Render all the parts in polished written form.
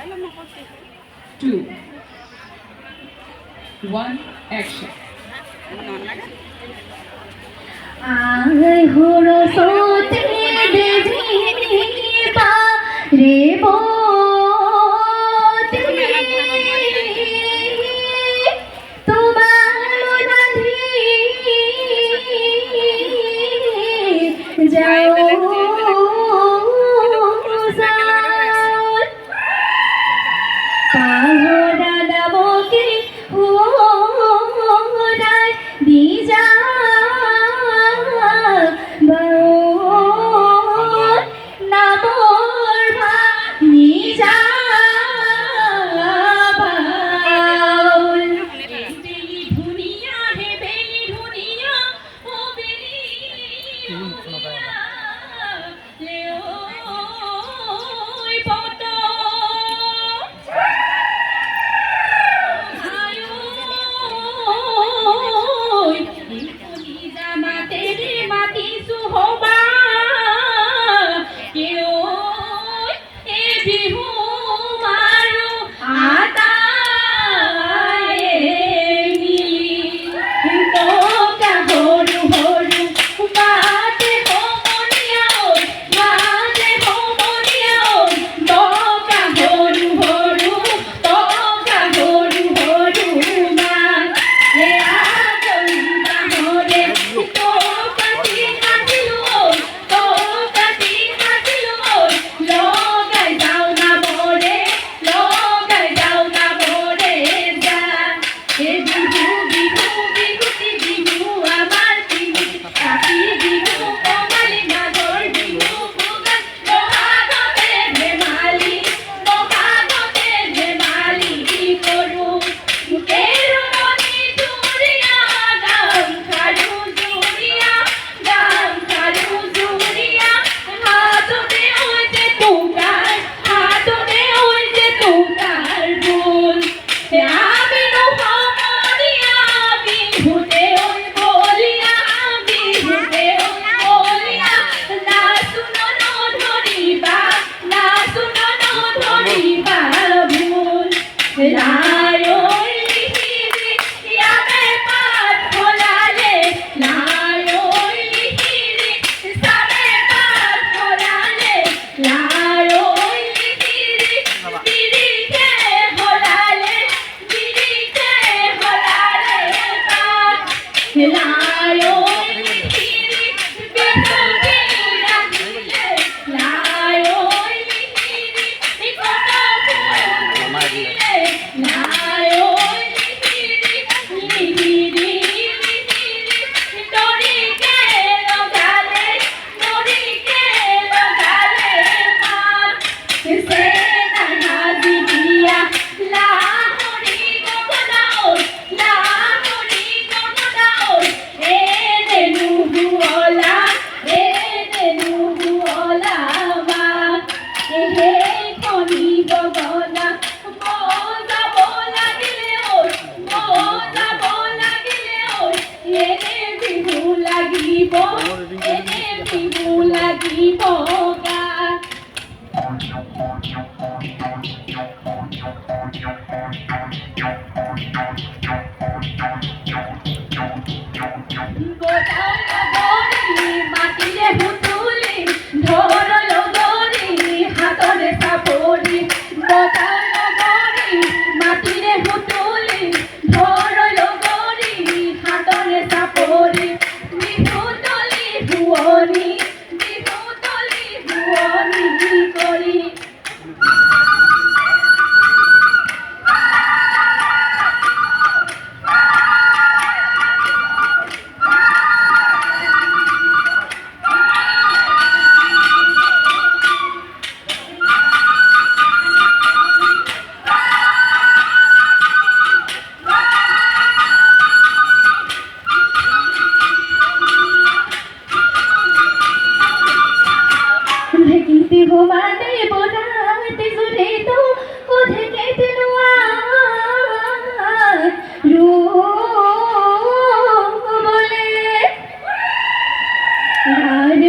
2 1 action আয় হলো সোতে দেজিবা রে বতে তোমার রাধি যাও পাহরা দাবকে ও রায় দিজা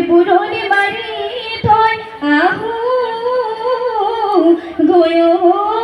পুরনি বাড়ি থই আহু গয়ো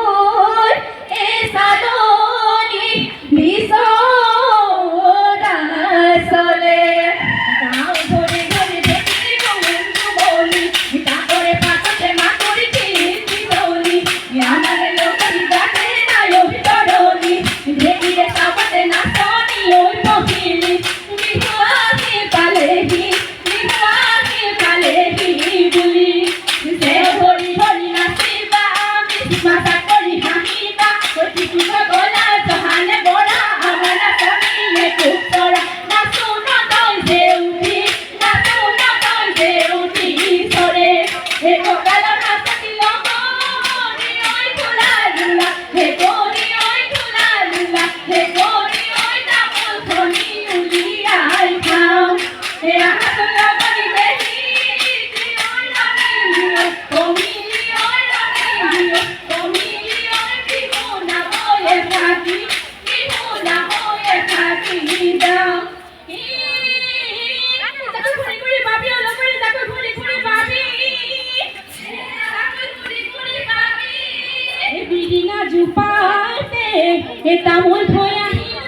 তামোল থৈ আহিলো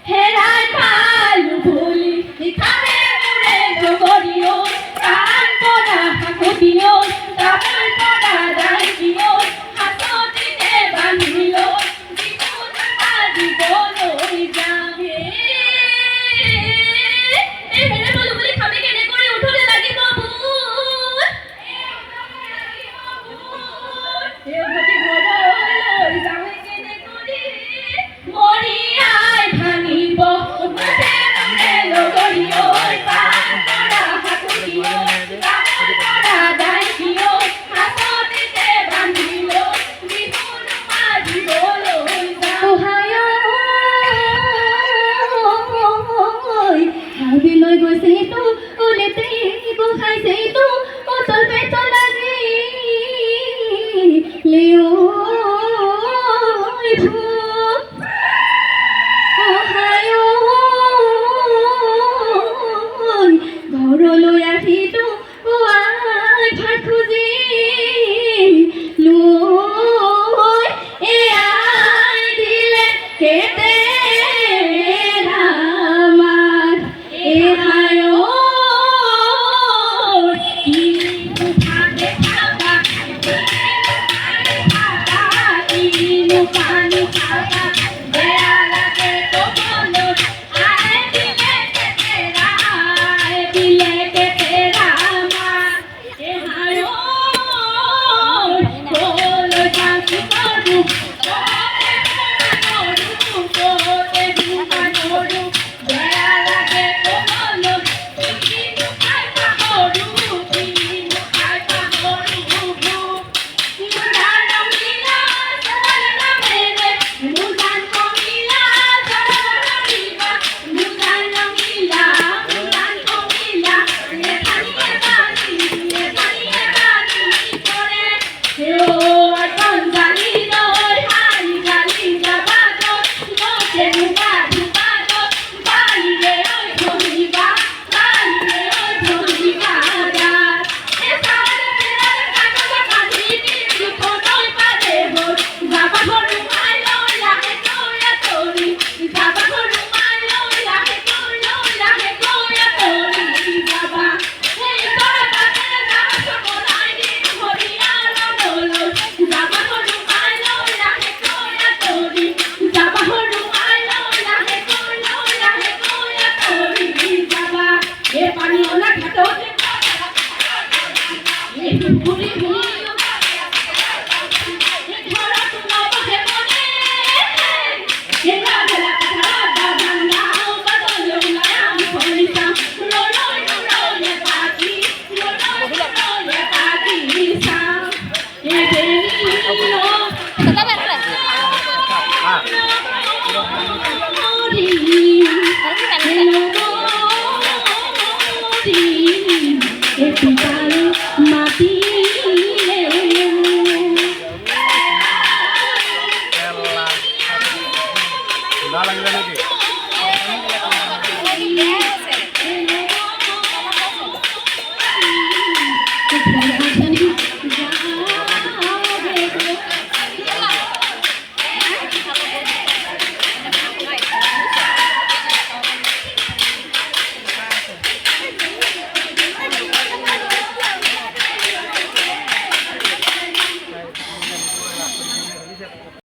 হেৰাই পালো ভুলি খাবে মোৰে নগৰিও কাণ পৰা শাকুতিও তামোল পৰা দাইকিও হাততিতে বান্ধিলো জীৱন দিবলৈ যাম হেৰে বলো বুলি খাবে কেনেকৈ উঠলে লাগিব ভূত উভতি ঘৰলৈ যাওঁ কেনেকৈ মৰিয়াই ভাঙিব মুঠে মুঠে লগৰিও কাণ পৰা শাকুতিও তামোল পৰা দাইকিও হাততিতে বান্ধিলো জীৱন দিবলৈ যাওঁ হাবিলৈ গৈছে তো ওলেতে গোসাইছে তো অতল পেট লাগি লেও ঘৰলৈ আহিতো আই ভাত খুজি লৈ এয়াই দিলে কেতে ৰামাত এহায়ো ইনু ভাতে খাবা ইনু পানী খাবা বেয়া লাগে তো বলো আই দিলে কেতেৰা মাত এহায়ো বলো যাকি কৰো বেয়া লাগে তো বলো ইনু খাই পাহৰো ইনু খাই পাহৰো মুজান কমিলা চৰল নামেৰে মুজান কমিলা চৰল নামিবা মুজান কমিলা এখানিয়ে বাণী কৰে এখন জানি লৈ হাই জানি যাবাগত নচে মুগা বাহিৰে ঐ ধৰিবা গাত এচাৰ বেৰাৰ কাগজ কাটি দিখনৈ পাৰে হ'ল যাবা ঘৰো মাই লৈ লাহেকৈ আঁতৰি যাবা ঘৰো মাই লৈ লাহেকৈ আঁতৰি যাবা সেই তৰাপাতে যাবা চকলাই দিন হৰিয়ালৈ যাবা ঘৰো মাই লৈ লাহেকৈ আঁতৰি যাবা ঘৰো মাই লৈ লাহেকৈ আঁতৰি যাবা এই পানী অনা ঘাটতে এই পুখুৰী